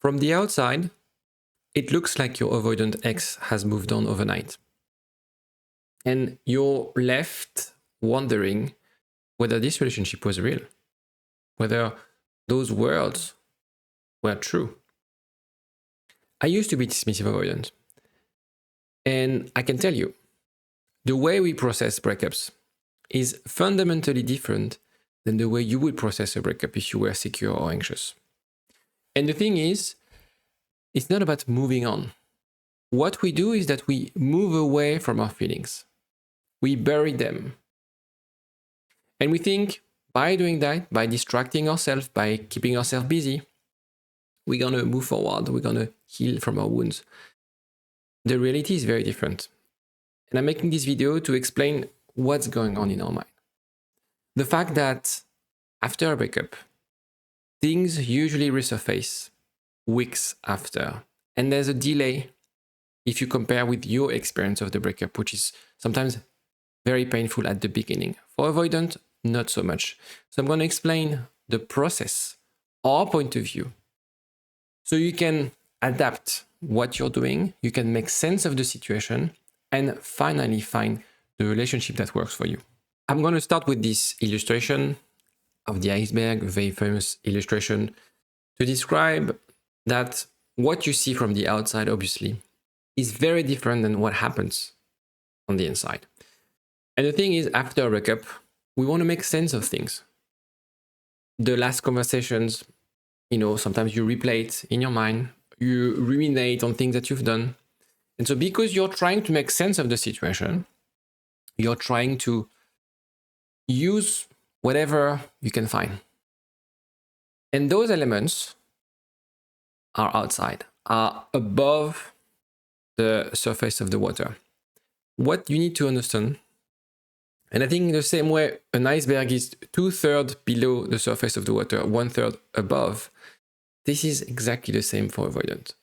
From the outside, it looks like your avoidant ex has moved on overnight. And you're left wondering whether this relationship was real, whether those words were true. I used to be dismissive avoidant. And I can tell you, the way we process breakups is fundamentally different than the way you would process a breakup if you were secure or anxious. And the thing is, it's not about moving on. What we do is that we move away from our feelings. We bury them. And we think by doing that, by distracting ourselves, by keeping ourselves busy, we're going to move forward. We're going to heal from our wounds. The reality is very different. And I'm making this video to explain what's going on in our mind. The fact that after a breakup, things usually resurface weeks after. And there's a delay if you compare with your experience of the breakup, which is sometimes very painful at the beginning. For avoidant, not so much. So I'm going to explain the process, our point of view, so you can adapt what you're doing, you can make sense of the situation, and finally find the relationship that works for you. I'm going to start with this illustration of the iceberg, a very famous illustration, to describe that what you see from the outside, obviously, is very different than what happens on the inside. And the thing is, after a breakup, we want to make sense of things. The last conversations, sometimes you replay it in your mind, you ruminate on things that you've done. And so because you're trying to make sense of the situation, you're trying to use whatever you can find. And those elements are outside, are above the surface of the water. What you need to understand, and I think in the same way, an iceberg is 2/3 below the surface of the water, 1/3 above. This is exactly the same for avoidant.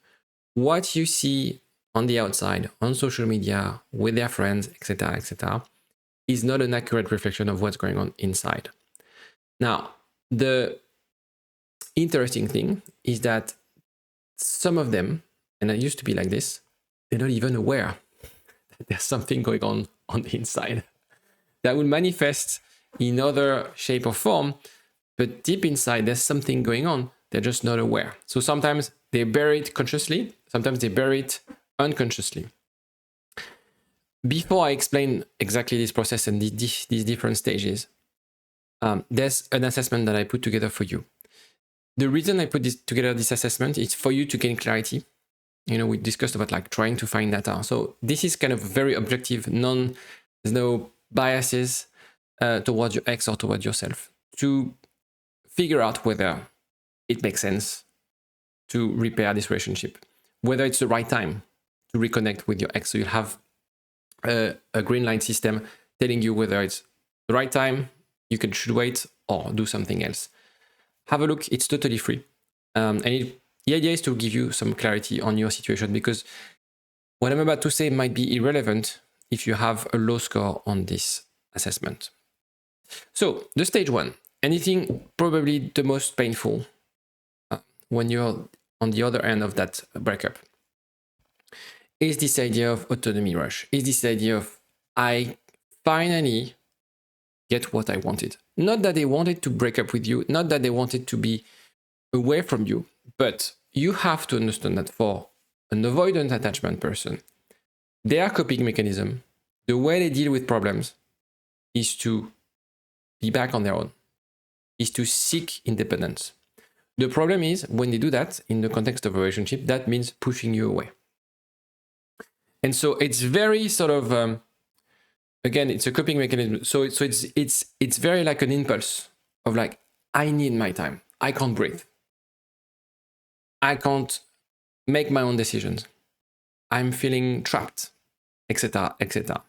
What you see on the outside, on social media, with their friends, etc., is not an accurate reflection of what's going on inside. Now, the interesting thing is that some of them, and I used to be like this, they're not even aware that there's something going on the inside that will manifest in other shape or form, but deep inside there's something going on. They're just not aware. So sometimes they bury it consciously, sometimes they bury it unconsciously. Before I explain exactly this process and these different stages, there's an assessment that I put together for you. The reason I put together this assessment is for you to gain clarity. We discussed about trying to find data. So this is kind of very objective, there's no biases towards your ex or towards yourself, to figure out whether it makes sense to repair this relationship, whether it's the right time to reconnect with your ex. So you'll have a green light system telling you whether it's the right time, should wait, or do something else. Have a look, it's totally free. The idea is to give you some clarity on your situation, because what I'm about to say might be irrelevant if you have a low score on this assessment. So the stage 1, anything probably the most painful when you're on the other end of that breakup, is this idea of autonomy rush, is this idea of I finally get what I wanted. Not that they wanted to break up with you, not that they wanted to be away from you, but you have to understand that for an avoidant attachment person, their coping mechanism, the way they deal with problems, is to be back on their own, is to seek independence. The problem is when they do that in the context of a relationship, that means pushing you away. And so it's very sort of, again, it's a coping mechanism. So it's very like an impulse of I need my time. I can't breathe. I can't make my own decisions. I'm feeling trapped, etc., etc.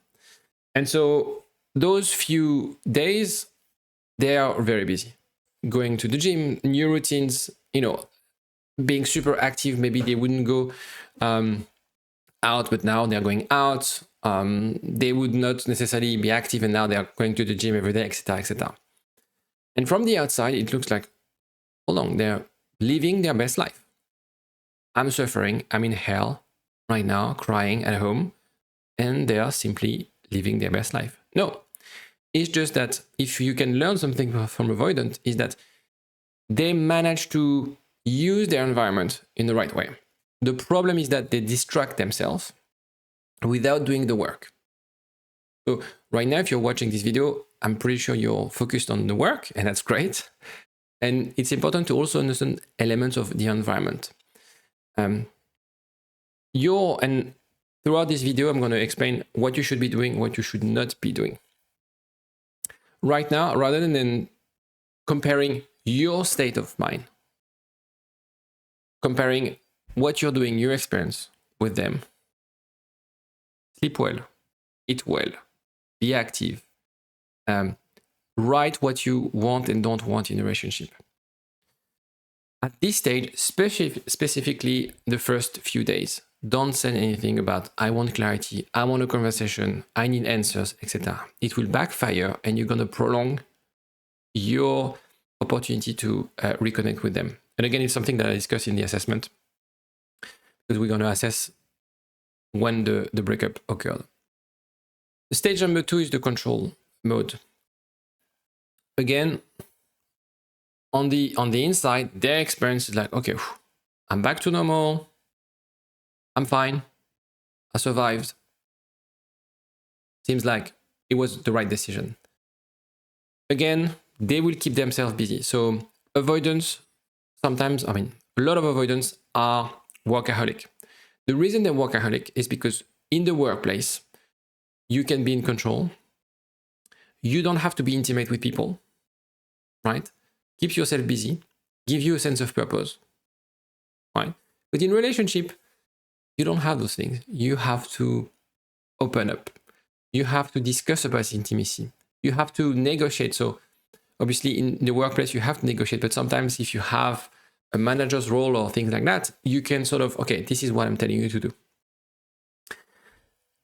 And so those few days, they are very busy. Going to the gym, new routines, being super active. Maybe they wouldn't go out, but now they're going out. They would not necessarily be active, and now they're going to the gym every day, etc., etc. And from the outside, it looks like, hold on, they're living their best life. I'm suffering, I'm in hell right now, crying at home, and they are simply living their best life. No, it's just that if you can learn something from Avoidant, is that they manage to use their environment in the right way. The problem is that they distract themselves without doing the work. So right now, if you're watching this video, I'm pretty sure you're focused on the work, and that's great. And it's important to also understand elements of the environment. And throughout this video, I'm going to explain what you should be doing, what you should not be doing. Right now, rather than comparing your state of mind, comparing what you're doing, your experience with them, sleep well, eat well, be active, write what you want and don't want in a relationship. At this stage, specifically the first few days, don't say anything about, I want clarity, I want a conversation, I need answers, etc. It will backfire and you're going to prolong your opportunity to reconnect with them. And again, it's something that I discussed in the assessment, because we're going to assess when the breakup occurred. The stage number 2 is the control mode. Again, on the inside, their experience is like, okay, I'm back to normal. I'm fine. I survived. Seems like it was the right decision. Again, they will keep themselves busy. So avoidance, sometimes, a lot of avoidance are workaholic. The reason they're workaholic is because in the workplace, you can be in control. You don't have to be intimate with people, right? Keep yourself busy, give you a sense of purpose, right? But in relationship, you don't have those things. You have to open up. You have to discuss about intimacy. You have to negotiate. So obviously in the workplace, you have to negotiate, but sometimes if you have a manager's role or things like that, you can sort of, okay, this is what I'm telling you to do.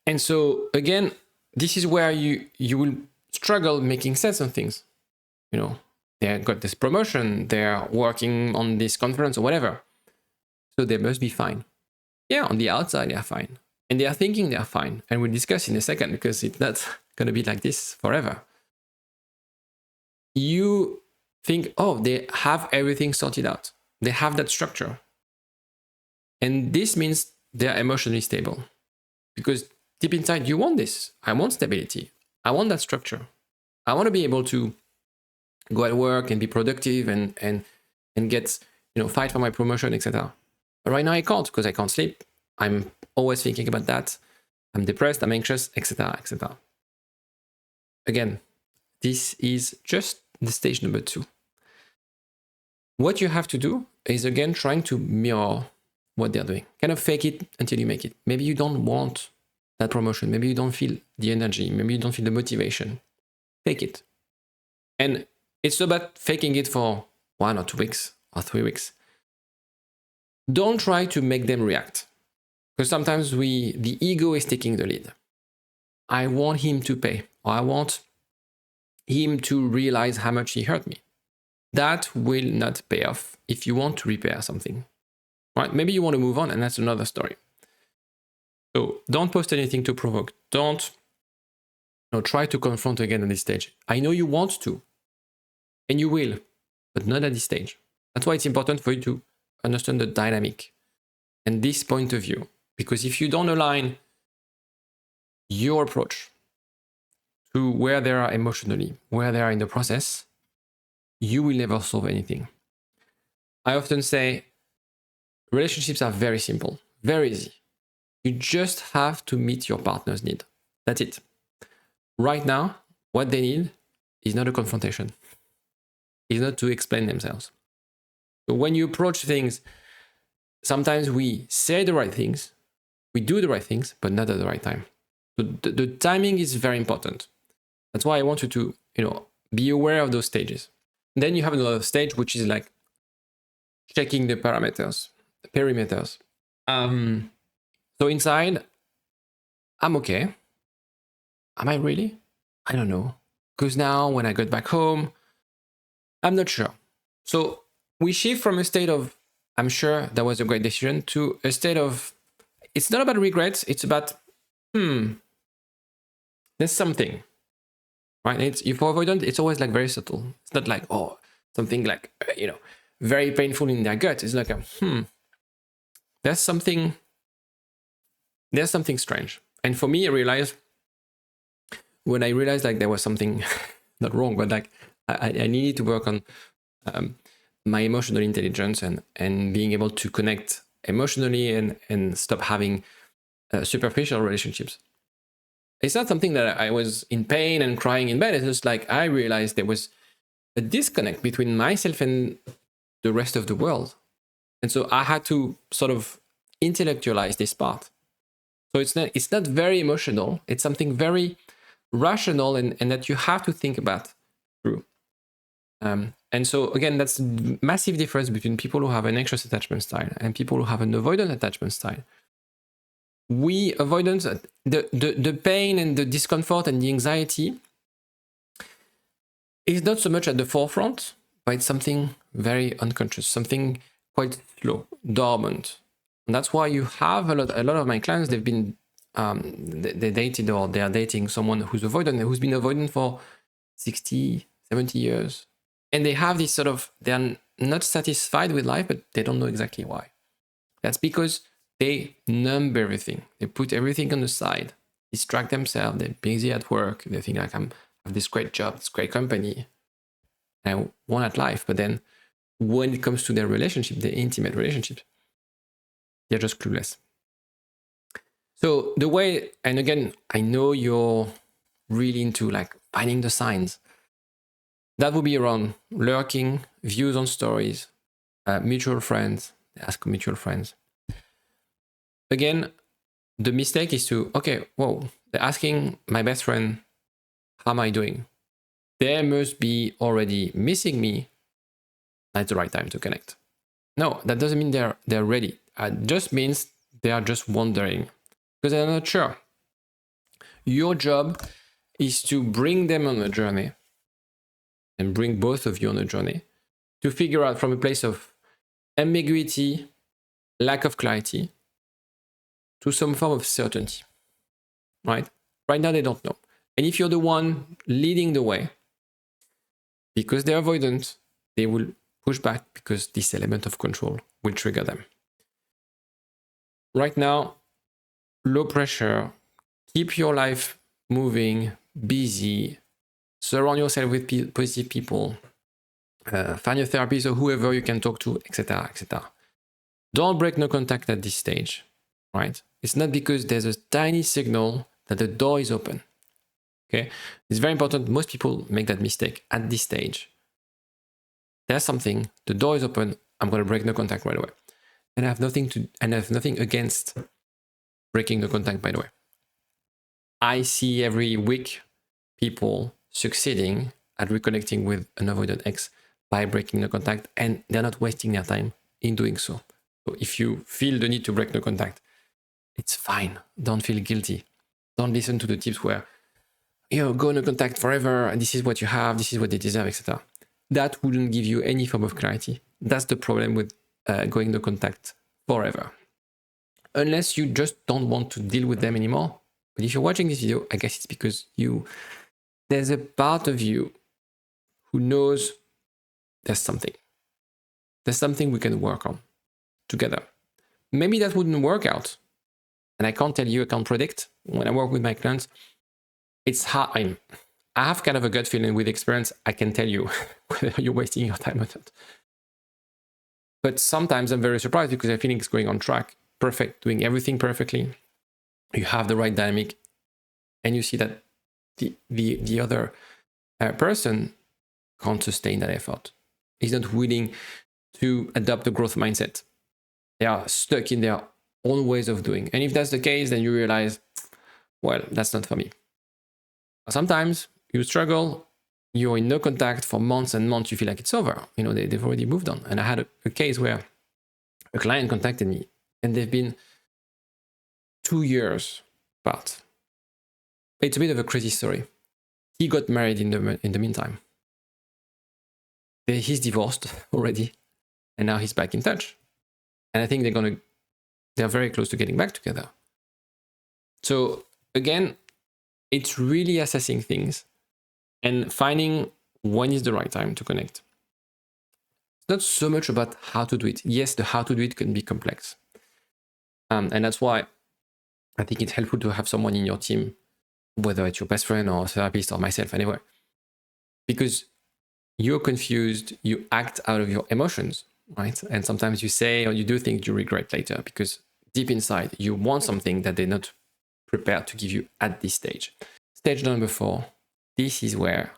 And so again, this is where you will struggle making sense of things. You know, they got this promotion, they're working on this conference or whatever. So they must be fine. Yeah, on the outside, they're fine. And they are thinking they're fine. And we'll discuss in a second, because it's not going to be like this forever. You think, oh, they have everything sorted out. They have that structure. And this means they're emotionally stable. Because deep inside, you want this. I want stability. I want that structure. I want to be able to go at work and be productive and get, fight for my promotion, etc. But right now I can't, because I can't sleep. I'm always thinking about that. I'm depressed, I'm anxious, etc., etc. Again, this is just the stage number 2. What you have to do is, again, trying to mirror what they're doing. Kind of fake it until you make it. Maybe you don't want that promotion. Maybe you don't feel the energy. Maybe you don't feel the motivation. Fake it. And it's about faking it for 1 or 2 weeks or 3 weeks. Don't try to make them react. Because sometimes the ego is taking the lead. I want him to pay, or I want him to realize how much he hurt me. That will not pay off if you want to repair something. Right? Maybe you want to move on, and that's another story. So don't post anything to provoke. Don't try to confront again at this stage. I know you want to, and you will, but not at this stage. That's why it's important for you to understand the dynamic and this point of view. Because if you don't align your approach to where they are emotionally, where they are in the process, you will never solve anything. I often say relationships are very simple, very easy. You just have to meet your partner's need. That's it. Right now, what they need is not a confrontation. It's not to explain themselves. So when you approach things, sometimes we say the right things, we do the right things, but not at the right time. So the timing is very important. That's why I want you to, be aware of those stages. Then you have another stage, which is like checking the parameters, the perimeters. So inside, I'm okay. Am I really? I don't know. Because now when I get back home, I'm not sure. So we shift from a state of I'm sure that was a great decision, to a state of, it's not about regrets, it's about, there's something, right? It's, for avoidant, it's always like very subtle. It's not like, oh, something like, very painful in their gut. It's like, there's something strange. And for me, when I realized like there was something not wrong, but like I needed to work on my emotional intelligence and being able to connect emotionally and stop having superficial relationships. It's not something that I was in pain and crying in bed. It's just like I realized there was a disconnect between myself and the rest of the world. And so I had to sort of intellectualize this part. So it's not very emotional. It's something very rational and that you have to think about through. And so again, that's a massive difference between people who have an anxious attachment style and people who have an avoidant attachment style. We avoidance, the pain and the discomfort and the anxiety is not so much at the forefront, but it's something very unconscious, something quite slow, dormant. And that's why you have a lot of my clients, they've been they dated or they are dating someone who's avoidant, who's been avoidant for 60, 70 years. And they have this sort of, they're not satisfied with life, but they don't know exactly why. That's because they numb everything. They put everything on the side, distract themselves. They're busy at work. They think like, I have this great job, this great company, I want at life. But then when it comes to their relationship, their intimate relationship, they're just clueless. So the way, and again, I know you're really into like finding the signs. That would be around lurking, views on stories, mutual friends, ask mutual friends. Again, the mistake is to, okay, whoa, they're asking my best friend, how am I doing? They must be already missing me. That's the right time to connect. No, that doesn't mean they're ready. It just means they are just wondering because they're not sure. Your job is to bring them on a journey and bring both of you on a journey to figure out from a place of ambiguity, lack of clarity, to some form of certainty, right? Right now, they don't know. And if you're the one leading the way, because they're avoidant, they will push back because this element of control will trigger them. Right now, low pressure, keep your life moving, busy, surround yourself with positive people, find your therapist or whoever you can talk to, etc., etc. Don't break no contact at this stage, right? It's not because there's a tiny signal that the door is open, okay? It's very important. Most people make that mistake at this stage. There's something, the door is open, I'm going to break no contact right away. And I have nothing against breaking the contact, by the way. I see every week people succeeding at reconnecting with an avoidant ex by breaking the contact, and they're not wasting their time in doing so. So if you feel the need to break the contact, it's fine. Don't feel guilty. Don't listen to the tips where, go no contact forever, and this is what you have, this is what they deserve, etc. That wouldn't give you any form of clarity. That's the problem with going no contact forever. Unless you just don't want to deal with them anymore. But if you're watching this video, I guess it's because there's a part of you who knows there's something. There's something we can work on together. Maybe that wouldn't work out. And I can't tell you, I can't predict. When I work with my clients, it's hard. I have kind of a gut feeling with experience. I can tell you whether you're wasting your time or not. But sometimes I'm very surprised because I feel it's going on track, perfect, doing everything perfectly. You have the right dynamic, and you see that the other person can't sustain that effort. He's not willing to adopt a growth mindset. They are stuck in their own ways of doing. And if that's the case, then you realize, well, that's not for me. Sometimes you struggle, you're in no contact for months and months, you feel like it's over. They've already moved on. And I had a case where a client contacted me and they've been 2 years apart. It's a bit of a crazy story. He got married in the meantime. He's divorced already, and now he's back in touch. And I think they're very close to getting back together. So again, it's really assessing things and finding when is the right time to connect. It's not so much about how to do it. Yes, the how to do it can be complex. And that's why I think it's helpful to have someone in your team, whether it's your best friend or a therapist or myself, anywhere. Because you're confused, you act out of your emotions, right? And sometimes you say or you do things you regret later because deep inside you want something that they're not prepared to give you at this stage. Stage number 4, this is where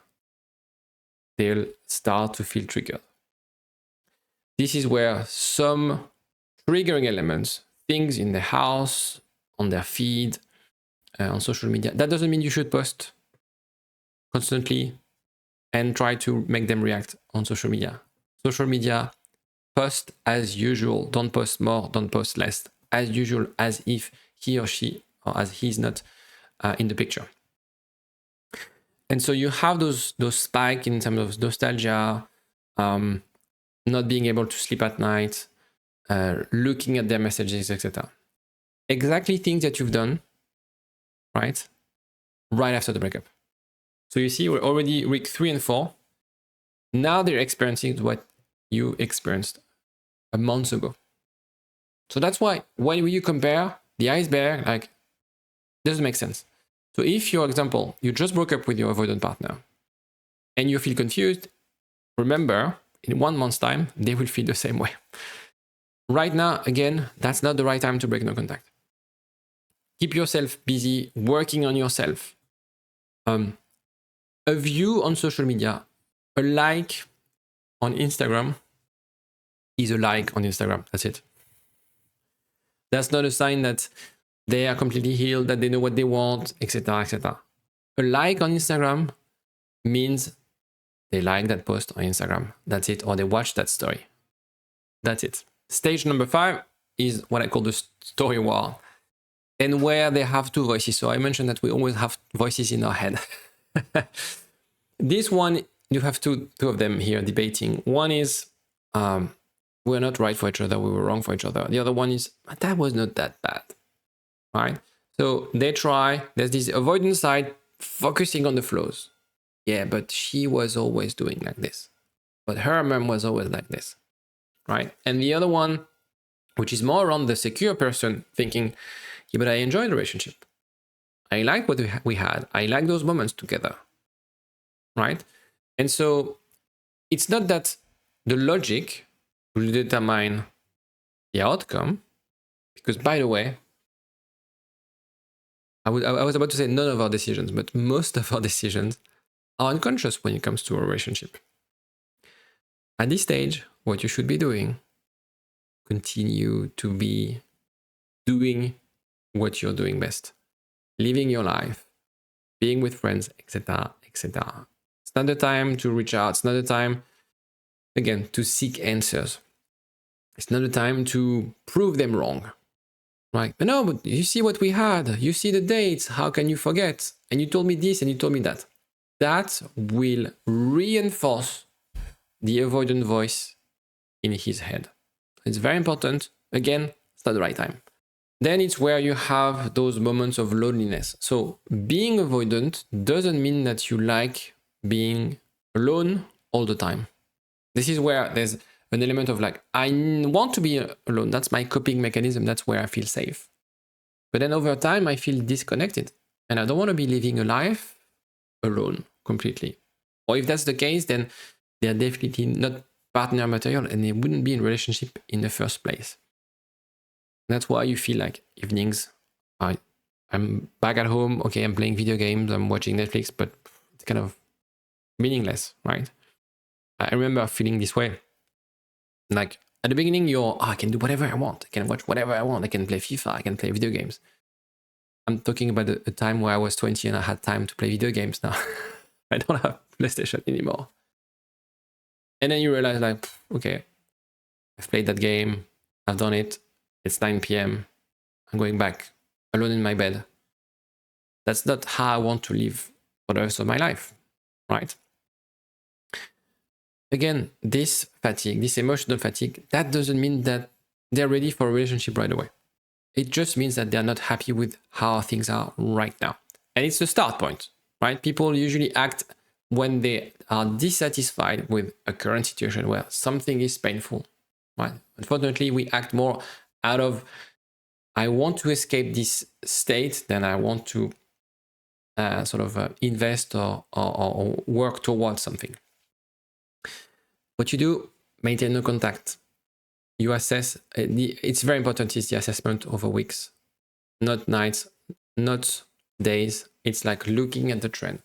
they'll start to feel triggered. This is where some triggering elements, things in the house, on their feed, on social media, that doesn't mean you should post constantly and try to make them react on social media. Social media, post as usual. Don't post more, don't post less. As usual, as if he or she, or as he's not in the picture. And so you have those spikes in terms of nostalgia, not being able to sleep at night, looking at their messages, etc. Exactly things that you've done, right after the breakup. So you see, we're already week 3 and 4. Now they're experiencing what you experienced a month ago. So that's why when you compare the iceberg, like, doesn't make sense. So if, for example, you just broke up with your avoidant partner and you feel confused, remember, in 1 month's time, they will feel the same way. Right now, again, that's not the right time to break no contact. Keep yourself busy, working on yourself. A view on social media, a like on Instagram is a like on Instagram. That's it. That's not a sign that they are completely healed, that they know what they want, etc., etc. A like on Instagram means they like that post on Instagram. That's it. Or they watch that story. That's it. Stage number 5 is what I call the story war, and where they have 2 voices. So I mentioned that we always have voices in our head. This one, you have two of them here debating. One is, we're not right for each other, we were wrong for each other. The other one is, that was not that bad, right? So they try, there's this avoidance side focusing on the flaws. Yeah, but she was always doing like this. But her mom was always like this, right? And the other one, which is more around the secure person, thinking, yeah, but I enjoyed the relationship. I like what we had. I like those moments together, right? And so it's not that the logic will determine the outcome, because, by the way, I was about to say none of our decisions, but most of our decisions are unconscious when it comes to a relationship. At this stage, what you should be doing, continue to be doing what you're doing best, living your life, being with friends, etc., etc. It's not the time to reach out. It's not the time, again, to seek answers. It's not the time to prove them wrong, right? But no, but you see what we had. You see the dates. How can you forget? And you told me this and you told me that. That will reinforce the avoidant voice in his head. It's very important. Again, it's not the right time. Then it's where you have those moments of loneliness. So being avoidant doesn't mean that you like being alone all the time. This is where there's an element of like, I want to be alone. That's my coping mechanism. That's where I feel safe. But then over time, I feel disconnected. And I don't want to be living a life alone completely. Or if that's the case, then they're definitely not partner material and they wouldn't be in relationship in the first place. That's why you feel like evenings, I'm back at home, okay, I'm playing video games, I'm watching Netflix, but it's kind of meaningless, right? I remember feeling this way. Like at the beginning, I can do whatever I want. I can watch whatever I want. I can play FIFA, I can play video games. I'm talking about a time where I was 20 and I had time to play video games now. I don't have PlayStation anymore. And then you realize like, okay, I've played that game, I've done it, it's 9 p.m. I'm going back alone in my bed. That's not how I want to live for the rest of my life, right? Again, this fatigue, this emotional fatigue, that doesn't mean that they're ready for a relationship right away. It just means that they're not happy with how things are right now. And it's the start point, right? People usually act when they are dissatisfied with a current situation where something is painful, right? Unfortunately, we act more out of, I want to escape this state than I want to invest or work towards something. What you do, maintain no contact. You assess, it's very important, is the assessment over weeks, not nights, not days. It's like looking at the trend.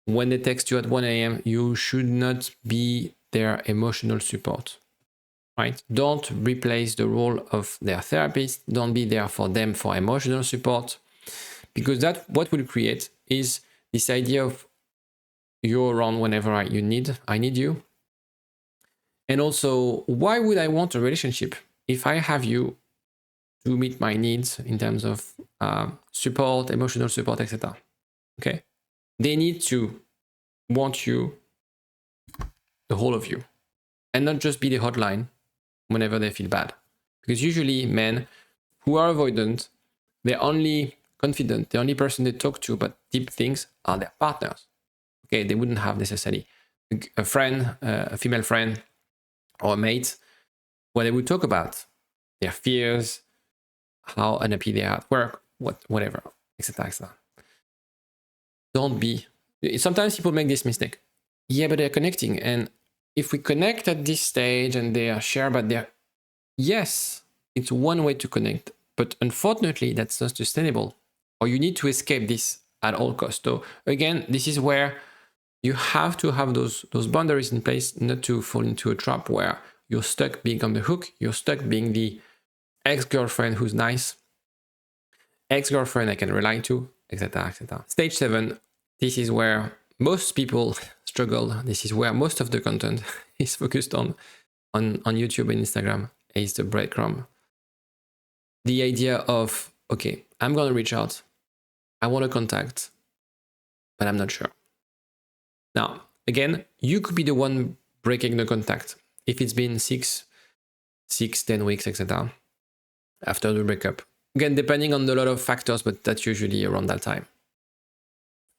When they text you at 1 a.m., you should not be their emotional support, right? Don't replace the role of their therapist. Don't be there for them for emotional support, because that what will create is this idea of you're around whenever I need you. And also, why would I want a relationship if I have you to meet my needs in terms of support, emotional support, etc.? Okay, they need to want you, the whole of you, and not just be the hotline whenever they feel bad. Because usually men who are avoidant, they're only confident, the only person they talk to about deep things are their partners. Okay, they wouldn't have necessarily a friend, a female friend or a mate, where they would talk about their fears, how unhappy they are at work, whatever, etc., etc. Don't be. Sometimes people make this mistake. Yeah, but they're connecting, and if we connect at this stage and they are share about their, yes, it's one way to connect, but unfortunately that's not sustainable, or you need to escape this at all costs. So again, this is where you have to have those boundaries in place, not to fall into a trap where you're stuck being on the hook, you're stuck being the ex-girlfriend who's nice, ex-girlfriend I can rely to, etc., etc. Stage 7, this is where most people struggle. This is where most of the content is focused on YouTube and Instagram, is the breadcrumb. The idea of, okay, I'm going to reach out, I want to contact, but I'm not sure. Now, again, you could be the one breaking the contact if it's been 10 weeks, etc. after the breakup. Again, depending on a lot of factors, but that's usually around that time.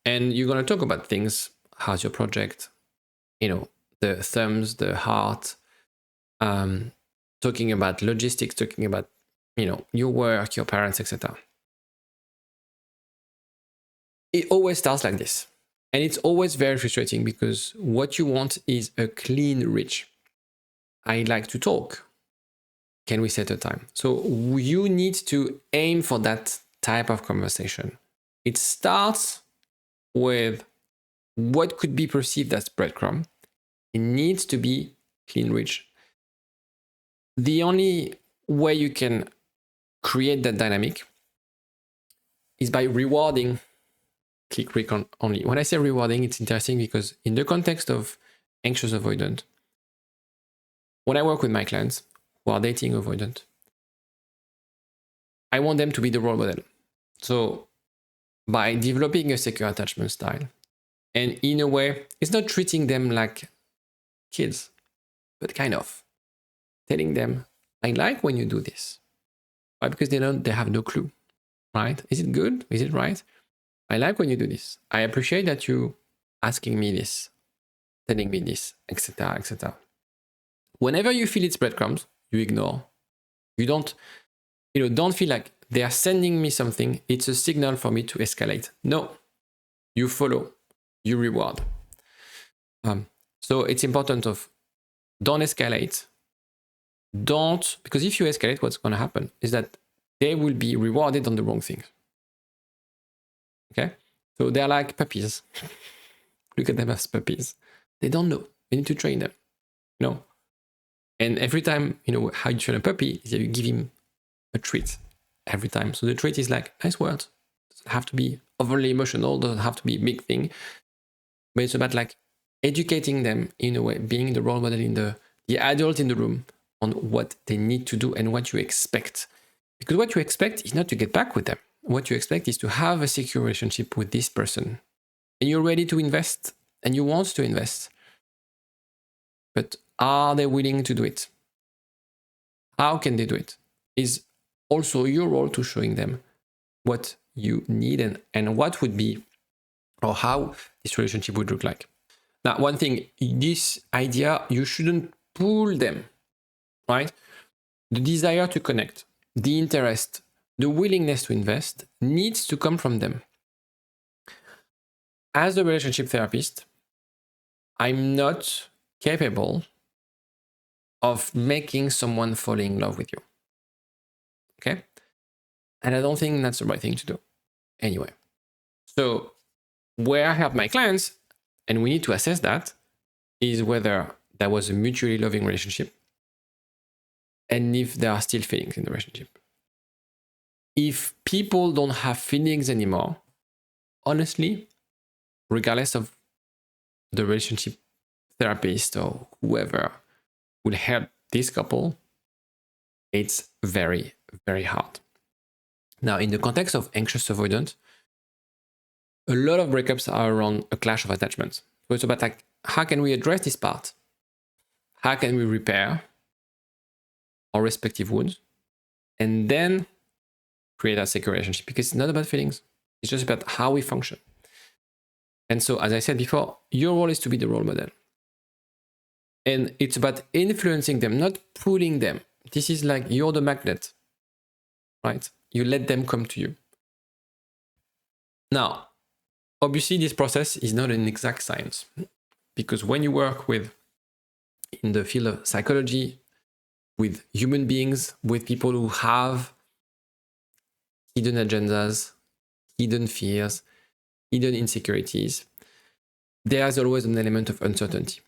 And you're going to talk about things. How's your project? The thumbs, the heart, talking about logistics, talking about, your work, your parents, etc. It always starts like this. And it's always very frustrating because what you want is a clean reach. I like to talk. Can we set a time? So you need to aim for that type of conversation. It starts with what could be perceived as breadcrumb. It needs to be clean reach. The only way you can create that dynamic is by rewarding click recon only. When I say rewarding, it's interesting because in the context of anxious avoidant, when I work with my clients who are dating avoidant, I want them to be the role model. So by developing a secure attachment style, and in a way, it's not treating them like kids, but kind of telling them, I like when you do this. Why? Because they have no clue, right? Is it good? Is it right? I like when you do this. I appreciate that you asking me this, telling me this, etc., etc. Whenever you feel it's breadcrumbs, you ignore. You don't feel like they are sending me something. It's a signal for me to escalate. No, you follow, you reward. So it's important of don't escalate. Because if you escalate, what's going to happen is that they will be rewarded on the wrong things. Okay? So they're like puppies. Look at them as puppies. They don't know. You need to train them. And every time, how you train a puppy is that you give him a treat every time. So the treat is like nice words. It doesn't have to be overly emotional, doesn't have to be a big thing. But it's about like educating them in a way, being the role model in the adult in the room on what they need to do and what you expect. Because what you expect is not to get back with them. What you expect is to have a secure relationship with this person. And you're ready to invest and you want to invest. But are they willing to do it? How can they do it? Is also your role to showing them what you need and what would be or how this relationship would look like. Now, one thing, this idea, you shouldn't pull them, right? The desire to connect, the interest, the willingness to invest needs to come from them. As a relationship therapist, I'm not capable of making someone fall in love with you. Okay? And I don't think that's the right thing to do. Anyway. So where I help my clients, and we need to assess that, is whether that was a mutually loving relationship and if there are still feelings in the relationship. If people don't have feelings anymore, honestly, regardless of the relationship therapist or whoever will help this couple, it's very, very hard. Now, in the context of anxious avoidant, a lot of breakups are around a clash of attachments. So it's about like, how can we address this part? How can we repair our respective wounds and then create a secure relationship? Because it's not about feelings. It's just about how we function. And so, as I said before, your role is to be the role model. And it's about influencing them, not pulling them. This is like you're the magnet, right? You let them come to you. Now, obviously, this process is not an exact science because when you work in the field of psychology, with human beings, with people who have hidden agendas, hidden fears, hidden insecurities, there's always an element of uncertainty.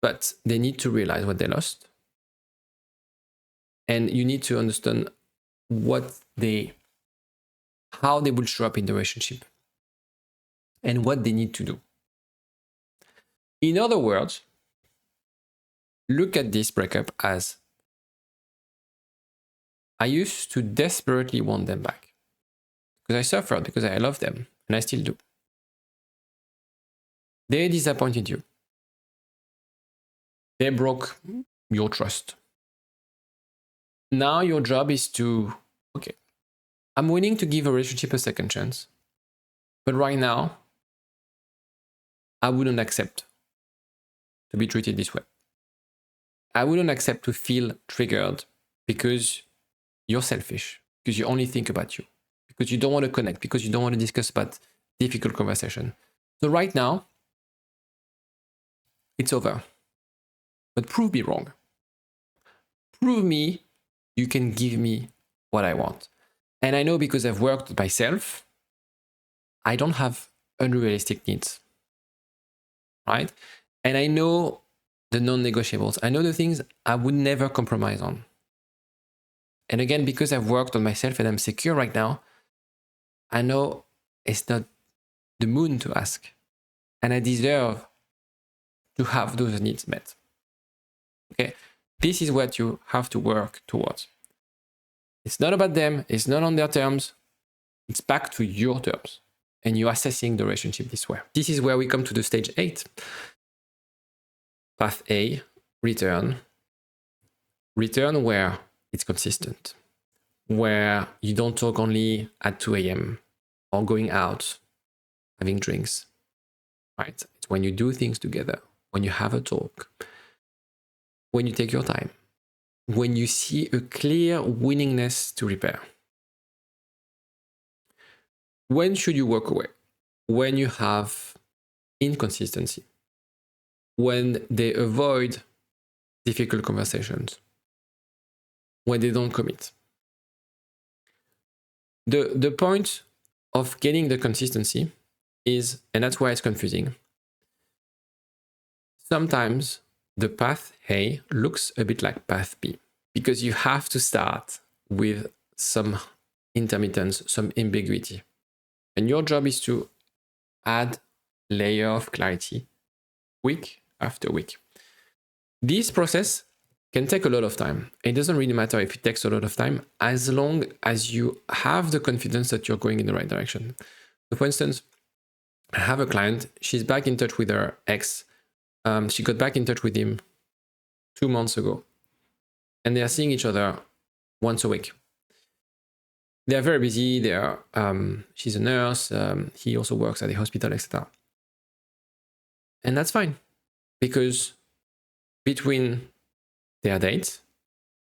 But they need to realize what they lost. And you need to understand how they will show up in the relationship and what they need to do. In other words, look at this breakup as I used to desperately want them back because I suffered, because I love them, and I still do. They disappointed you. They broke your trust. Now your job is to, okay, I'm willing to give a relationship a second chance, but right now, I wouldn't accept to be treated this way. I wouldn't accept to feel triggered because you're selfish, because you only think about you, because you don't want to connect, because you don't want to discuss about difficult conversation. So right now, it's over. But prove me wrong. Prove me you can give me what I want. And I know because I've worked myself, I don't have unrealistic needs, right? And I know the non-negotiables. I know the things I would never compromise on. And again, because I've worked on myself and I'm secure right now, I know it's not the moon to ask. And I deserve to have those needs met. Okay, this is what you have to work towards. It's not about them. It's not on their terms. It's back to your terms. And you're assessing the relationship this way. This is where we come to the stage 8. Path A, return. Return where it's consistent. Where you don't talk only at 2 a.m. or going out, having drinks. Right? It's when you do things together. When you have a talk. When you take your time. When you see a clear willingness to repair. When should you walk away? When you have inconsistency. When they avoid difficult conversations. When they don't commit. The point of getting the consistency is, and that's why it's confusing, sometimes the path A looks a bit like path B because you have to start with some intermittence, some ambiguity. And your job is to add layer of clarity week after week. This process can take a lot of time. It doesn't really matter if it takes a lot of time as long as you have the confidence that you're going in the right direction. So for instance, I have a client, she's back in touch with her ex. She got back in touch with him 2 months ago. and they are seeing each other once a week. They are very busy. They are. She's a nurse. He also works at the hospital, etc. And that's fine, because between their dates,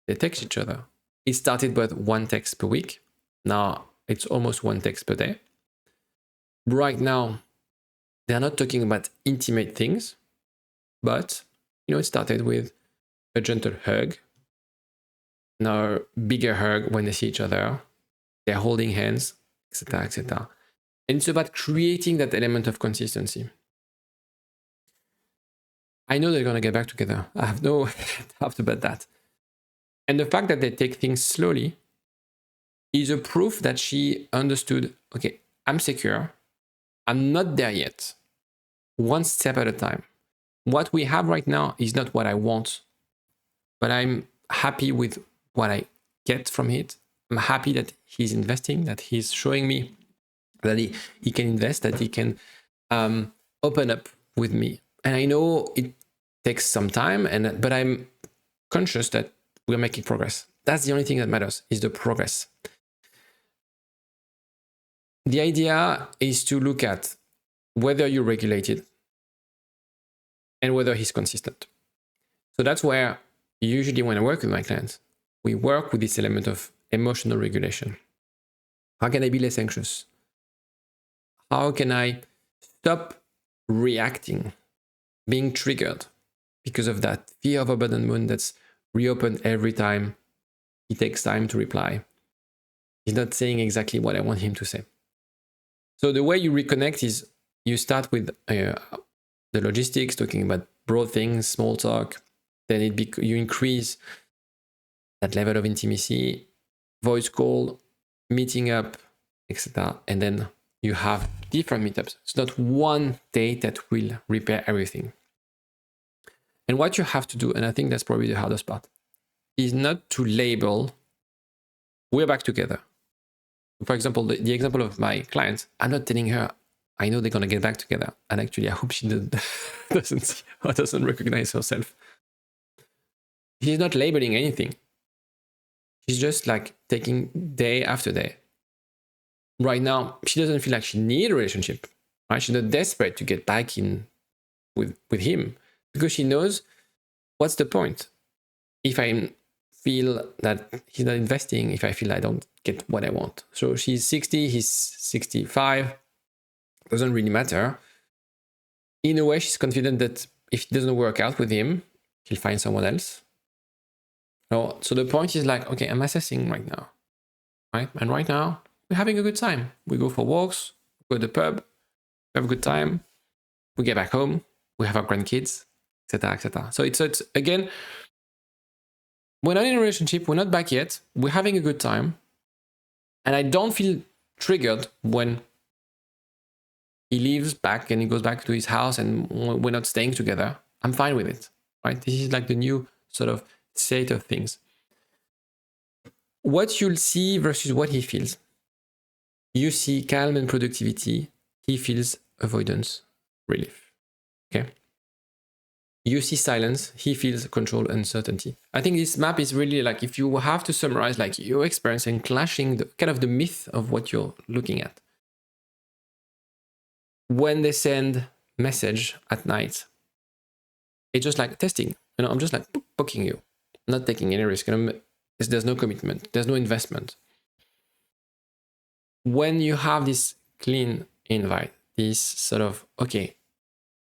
they text each other. It started with one text per week. Now it's almost one text per day. Right now, they're not talking about intimate things, but it started with a gentle hug. Now, bigger hug when they see each other. They're holding hands, etc., etc. And it's about creating that element of consistency. I know they're going to get back together. I have no doubt about that. And the fact that they take things slowly is a proof that she understood, okay, I'm secure. I'm not there yet. One step at a time. What we have right now is not what I want, but I'm happy with what I get from it. I'm happy that he's investing, that he's showing me that he can invest, that he can open up with me. And I know it takes some time, but I'm conscious that we're making progress. That's the only thing that matters, is the progress. The idea is to look at whether you're regulated and whether he's consistent. So that's where usually when I work with my clients, we work with this element of emotional regulation. How can I be less anxious? How can I stop reacting, being triggered because of that fear of abandonment that's reopened every time he takes time to reply? He's not saying exactly what I want him to say. So the way you reconnect is you start with the logistics, talking about broad things, small talk. Then you increase that level of intimacy, voice call, meeting up, etc. And then you have different meetups. It's not one date that will repair everything. And what you have to do, and I think that's probably the hardest part, is not to label, we're back together. For example, the example of my clients, I'm not telling her, I know they're going to get back together. And actually, I hope she doesn't recognize herself. She's not labeling anything. She's just like taking day after day. Right now, she doesn't feel like she needs a relationship. Right? She's not desperate to get back in with him, because she knows, what's the point? If I feel that he's not investing, if I feel I don't get what I want. So she's 60, he's 65. Doesn't really matter. In a way, she's confident that if it doesn't work out with him, he'll find someone else. So the point is like, okay, I'm assessing right now, right? And right now, we're having a good time. We go for walks, we go to the pub, we have a good time. We get back home, we have our grandkids, etc., etc. So it's again, we're not in a relationship, we're not back yet, we're having a good time, and I don't feel triggered when he leaves back and he goes back to his house and we're not staying together. I'm fine with it, right? This is like the new sort of state of things. What you'll see versus what he feels. You see calm and productivity. He feels avoidance, relief. Okay. You see silence. He feels control, uncertainty. I think this map is really like, if you have to summarize like your experience and clashing the kind of the myth of what you're looking at. When they send message at night, it's just like testing. I'm just like poking you, not taking any risk. There's no commitment. There's no investment. When you have this clean invite, this sort of, okay,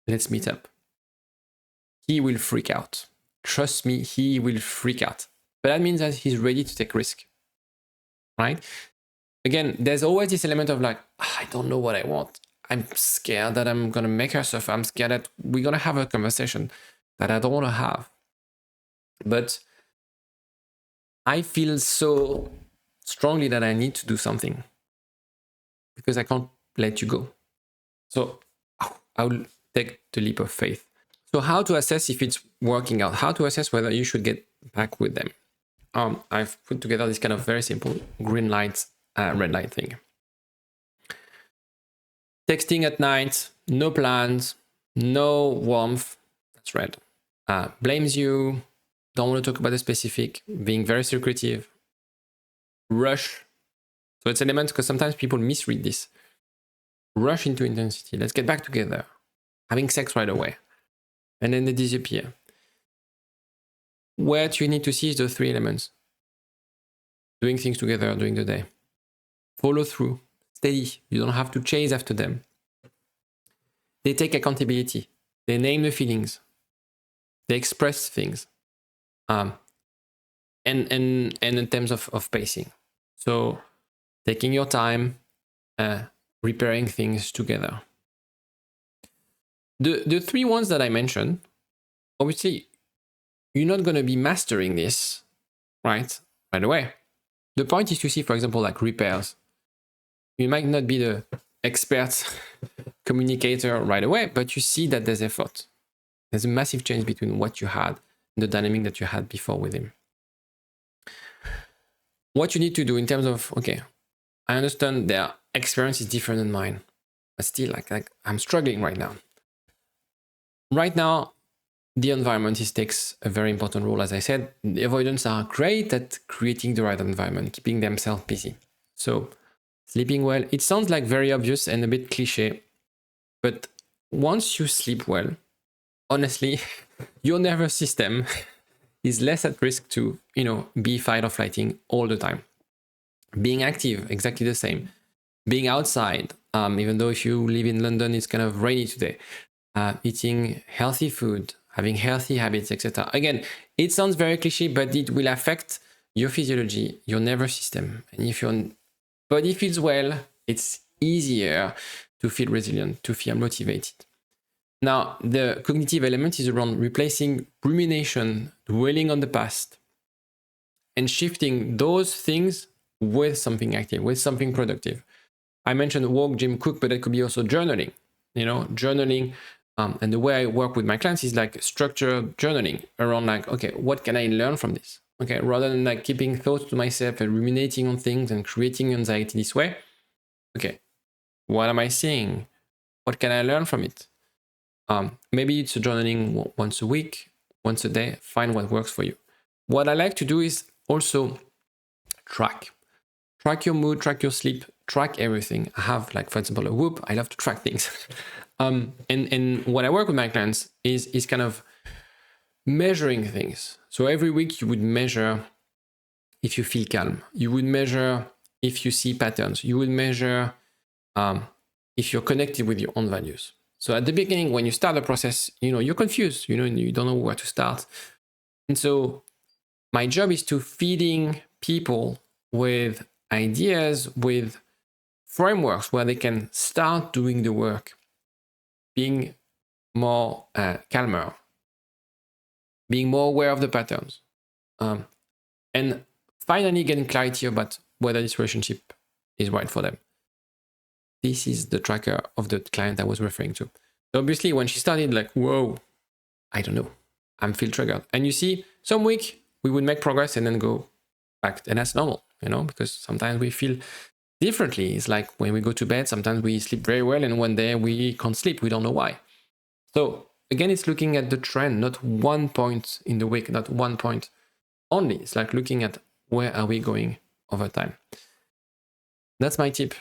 let's meet up, he will freak out. Trust me, he will freak out. But that means that he's ready to take risk, right? Again, there's always this element of like, I don't know what I want. I'm scared that I'm going to make her suffer. I'm scared that we're going to have a conversation that I don't want to have. But I feel so strongly that I need to do something because I can't let you go. So I will take the leap of faith. So how to assess if it's working out? How to assess whether you should get back with them? I've put together this kind of very simple green light, red light thing. Texting at night, no plans, no warmth, that's red. Blames you, don't want to talk about the specific, being very secretive, rush. So it's elements because sometimes people misread this. Rush into intensity. Let's get back together. Having sex right away. And then they disappear. What you need to see is the 3 elements. Doing things together during the day. Follow through. Steady. You don't have to chase after them. They take accountability. They name the feelings. They express things. And in terms of pacing. So taking your time, repairing things together. The 3 ones that I mentioned, obviously, you're not going to be mastering this, right away. The point is to see, for example, like repairs. You might not be the expert communicator right away, but you see that there's effort. There's a massive change between what you had and the dynamic that you had before with him. What you need to do in terms of, okay, I understand their experience is different than mine, but still, like I'm struggling right now. Right now, the environment takes a very important role. As I said, the avoidants are great at creating the right environment, keeping themselves busy. So sleeping well, it sounds like very obvious and a bit cliche, but once you sleep well, honestly, your nervous system is less at risk to, be fight or flighting all the time. Being active, exactly the same. Being outside, even though if you live in London, it's kind of rainy today. Eating healthy food, having healthy habits, etc. Again, it sounds very cliche, but it will affect your physiology, your nervous system. And if your body feels well, it's easier to feel resilient, to feel motivated. Now, the cognitive element is around replacing rumination, dwelling on the past, and shifting those things with something active, with something productive. I mentioned walk, gym, cook, but it could be also journaling. Journaling. And the way I work with my clients is like structured journaling around like, okay, what can I learn from this? Okay, rather than like keeping thoughts to myself and ruminating on things and creating anxiety this way. Okay, what am I seeing? What can I learn from it? Maybe it's a journaling once a week, once a day. Find what works for you. What I like to do is also track your mood, track your sleep, track everything. I have like, for example, a Whoop. I love to track things. And what I work with my clients is kind of measuring things. So every week you would measure if you feel calm. You would measure if you see patterns. You would measure if you're connected with your own values. So at the beginning, when you start the process, you're confused, and you don't know where to start. And so my job is to feeding people with ideas, with frameworks where they can start doing the work, being more calmer, being more aware of the patterns, and finally getting clarity about whether this relationship is right for them. This is the tracker of the client I was referring to. So obviously, when she started, like, whoa, I don't know, I'm feel triggered. And you see, some week we would make progress and then go back, and that's normal, because sometimes we feel differently. It's like when we go to bed, sometimes we sleep very well, and one day we can't sleep. We don't know why. So again, it's looking at the trend, not one point in the week, not one point only. It's like looking at where are we going over time. That's my tip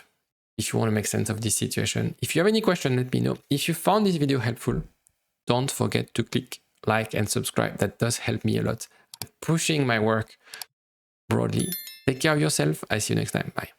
if you want to make sense of this situation. If you have any question, let me know. If you found this video helpful, don't forget to click like and subscribe. That does help me a lot at pushing my work broadly. Take care of yourself. I see you next time. Bye.